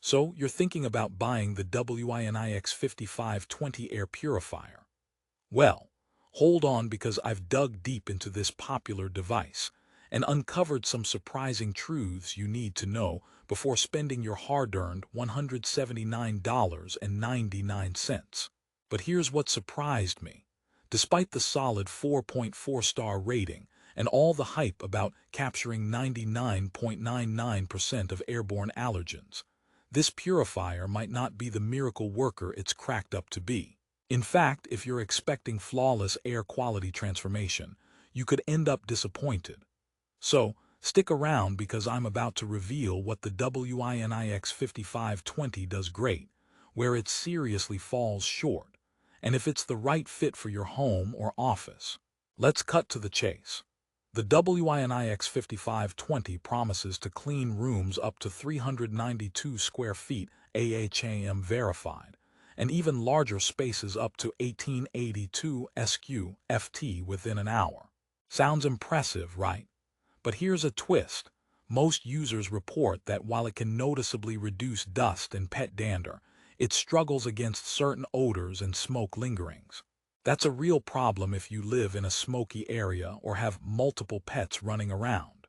So you're thinking about buying the WINIX 5520 Air Purifier. Well, hold on because I've dug deep into this popular device and uncovered some surprising truths you need to know before spending your hard-earned $179.99. But here's what surprised me. Despite the solid 4.4-star rating and all the hype about capturing 99.99% of airborne allergens, this purifier might not be the miracle worker it's cracked up to be. In fact, if you're expecting flawless air quality transformation, you could end up disappointed. So, stick around because I'm about to reveal what the WINIX 5520 does great, where it seriously falls short, and if it's the right fit for your home or office. Let's cut to the chase. The WINIX 5520 promises to clean rooms up to 392 square feet AHAM verified, and even larger spaces up to 1882 SQ/FT within an hour. Sounds impressive, right? But here's a twist. Most users report that while it can noticeably reduce dust and pet dander, it struggles against certain odors and smoke lingerings. That's a real problem if you live in a smoky area or have multiple pets running around.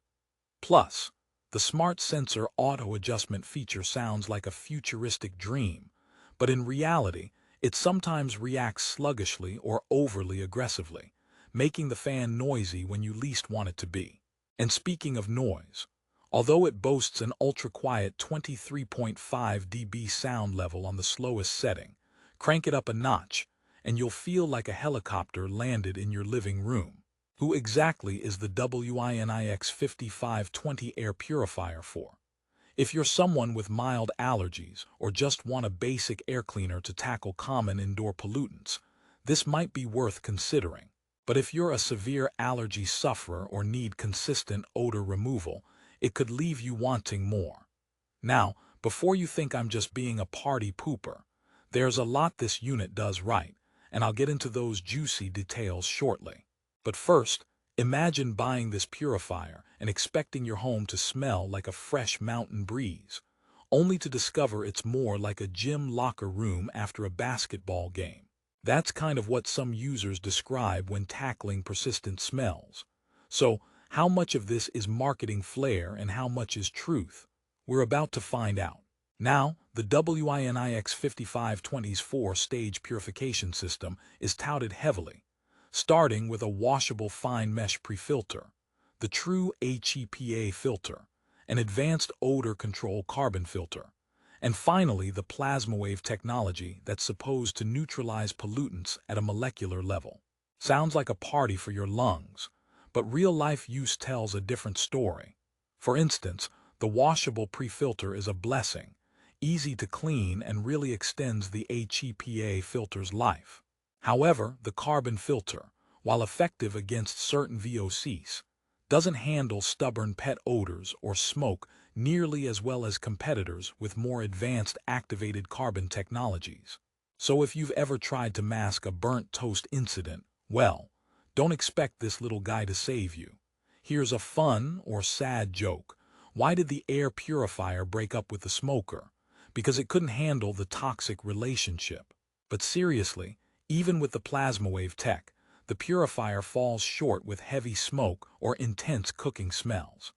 Plus, the smart sensor auto-adjustment feature sounds like a futuristic dream, but in reality, it sometimes reacts sluggishly or overly aggressively, making the fan noisy when you least want it to be. And speaking of noise, although it boasts an ultra-quiet 23.5 dB sound level on the slowest setting, crank it up a notch, and you'll feel like a helicopter landed in your living room. Who exactly is the WINIX 5520 Air Purifier for? If you're someone with mild allergies or just want a basic air cleaner to tackle common indoor pollutants, this might be worth considering. But if you're a severe allergy sufferer or need consistent odor removal, it could leave you wanting more. Now, before you think I'm just being a party pooper, there's a lot this unit does right, and I'll get into those juicy details shortly. But first, imagine buying this purifier and expecting your home to smell like a fresh mountain breeze, only to discover it's more like a gym locker room after a basketball game. That's kind of what some users describe when tackling persistent smells. So, how much of this is marketing flair and how much is truth? We're about to find out. Now, the WINIX 5520's 4-stage purification system is touted heavily, starting with a washable fine mesh pre-filter, the true HEPA filter, an advanced odor control carbon filter, and finally the plasma wave technology that's supposed to neutralize pollutants at a molecular level. Sounds like a party for your lungs, but real-life use tells a different story. For instance, the washable pre-filter is a blessing, easy to clean and really extends the HEPA filter's life. However, the carbon filter, while effective against certain VOCs, doesn't handle stubborn pet odors or smoke nearly as well as competitors with more advanced activated carbon technologies. So if you've ever tried to mask a burnt toast incident, well, don't expect this little guy to save you. Here's a fun or sad joke. Why did the air purifier break up with the smoker? Because it couldn't handle the toxic relationship. But seriously, even with the plasma wave tech, the purifier falls short with heavy smoke or intense cooking smells.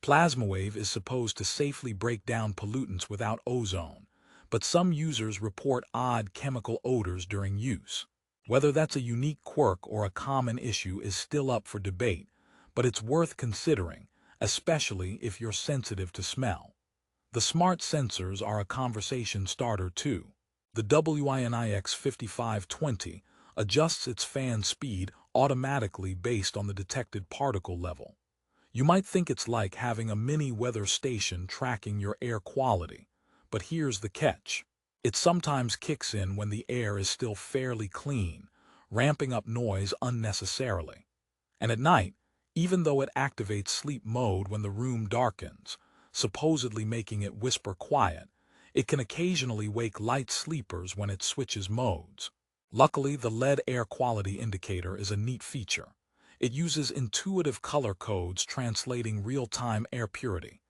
Plasma wave is supposed to safely break down pollutants without ozone, but some users report odd chemical odors during use. Whether that's a unique quirk or a common issue is still up for debate, but it's worth considering, especially if you're sensitive to smell. The smart sensors are a conversation starter too. The WINIX 5520 adjusts its fan speed automatically based on the detected particle level. You might think it's like having a mini weather station tracking your air quality, but here's the catch. It sometimes kicks in when the air is still fairly clean, ramping up noise unnecessarily. And at night, even though it activates sleep mode when the room darkens, supposedly making it whisper quiet, it can occasionally wake light sleepers when it switches modes. Luckily, the LED air quality indicator is a neat feature. It uses intuitive color codes translating real-time air purity.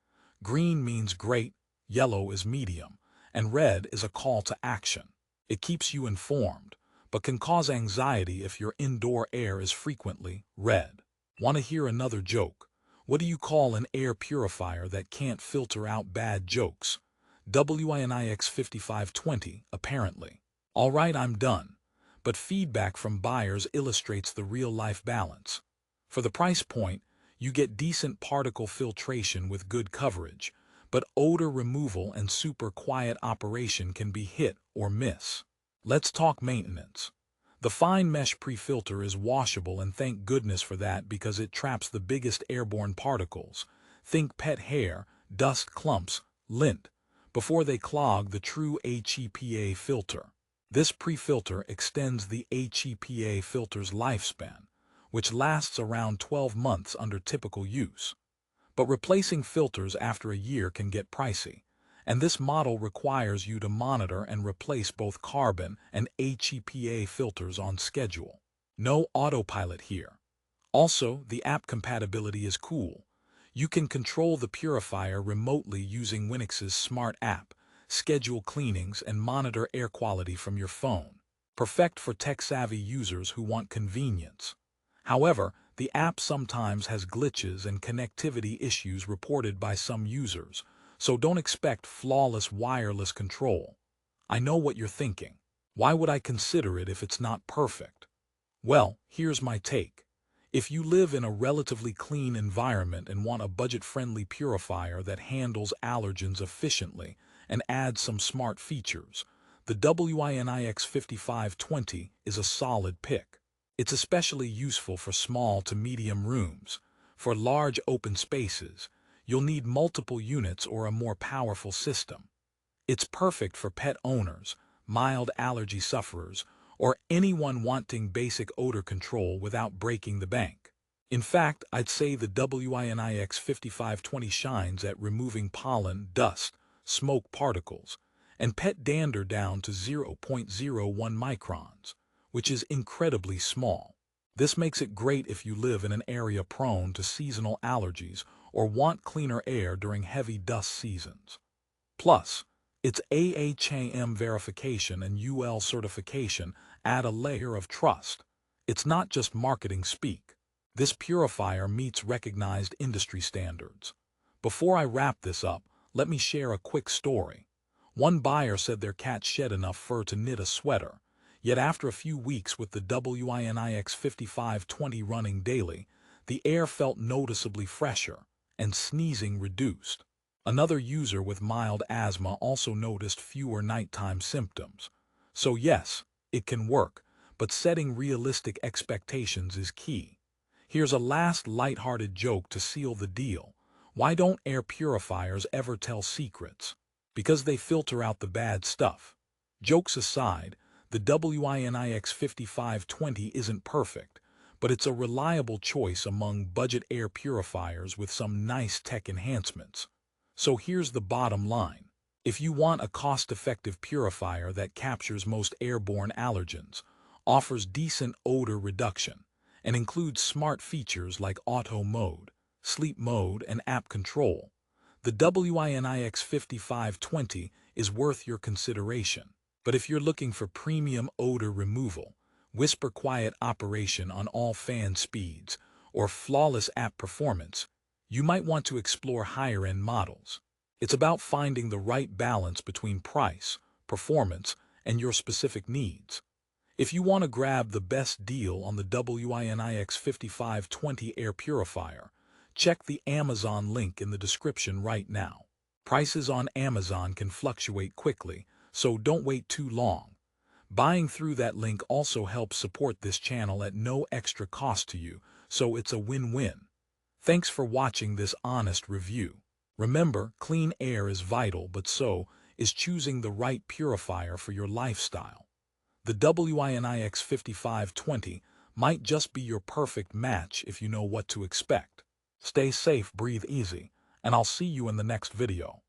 Green means great, yellow is medium, and red is a call to action. It keeps you informed, but can cause anxiety if your indoor air is frequently red. Want to hear another joke? What do you call an air purifier that can't filter out bad jokes? WINIX 5520, apparently. Alright, I'm done. But feedback from buyers illustrates the real-life balance. For the price point, you get decent particle filtration with good coverage, but odor removal and super quiet operation can be hit or miss. Let's talk maintenance. The fine mesh pre-filter is washable, and thank goodness for that, because it traps the biggest airborne particles. Think pet hair, dust clumps, lint, before they clog the true HEPA filter. This pre-filter extends the HEPA filter's lifespan, which lasts around 12 months under typical use. But replacing filters after a year can get pricey, and this model requires you to monitor and replace both carbon and HEPA filters on schedule. No autopilot here. Also, the app compatibility is cool. You can control the purifier remotely using WINIX's smart app, schedule cleanings, and monitor air quality from your phone. Perfect for tech-savvy users who want convenience. However, the app sometimes has glitches and connectivity issues reported by some users, so don't expect flawless wireless control. I know what you're thinking. Why would I consider it if it's not perfect? Well, here's my take. If you live in a relatively clean environment and want a budget-friendly purifier that handles allergens efficiently and adds some smart features, the WINIX 5520 is a solid pick. It's especially useful for small to medium rooms. For large open spaces, you'll need multiple units or a more powerful system. It's perfect for pet owners, mild allergy sufferers, or anyone wanting basic odor control without breaking the bank. In fact, I'd say the WINIX 5520 shines at removing pollen, dust, smoke particles, and pet dander down to 0.01 microns, which is incredibly small. This makes it great if you live in an area prone to seasonal allergies or want cleaner air during heavy dust seasons. Plus, its AHAM verification and UL certification add a layer of trust. It's not just marketing speak. This purifier meets recognized industry standards. Before I wrap this up, let me share a quick story. One buyer said their cat shed enough fur to knit a sweater, yet after a few weeks with the WINIX 5520 running daily, the air felt noticeably fresher and sneezing reduced. Another user with mild asthma also noticed fewer nighttime symptoms. So yes, it can work, but setting realistic expectations is key. Here's a last lighthearted joke to seal the deal. Why don't air purifiers ever tell secrets? Because they filter out the bad stuff. Jokes aside, the WINIX 5520 isn't perfect, but it's a reliable choice among budget air purifiers with some nice tech enhancements. So here's the bottom line. If you want a cost-effective purifier that captures most airborne allergens, offers decent odor reduction, and includes smart features like auto mode, sleep mode, and app control, the WINIX 5520 is worth your consideration. But if you're looking for premium odor removal, whisper-quiet operation on all fan speeds, or flawless app performance, you might want to explore higher-end models. It's about finding the right balance between price, performance, and your specific needs. If you want to grab the best deal on the WINIX 5520 air purifier, check the Amazon link in the description right now. Prices on Amazon can fluctuate quickly, so don't wait too long. Buying through that link also helps support this channel at no extra cost to you, so it's a win-win. Thanks for watching this honest review. Remember, clean air is vital, but so is choosing the right purifier for your lifestyle. The WINIX 5520 might just be your perfect match if you know what to expect. Stay safe, breathe easy, and I'll see you in the next video.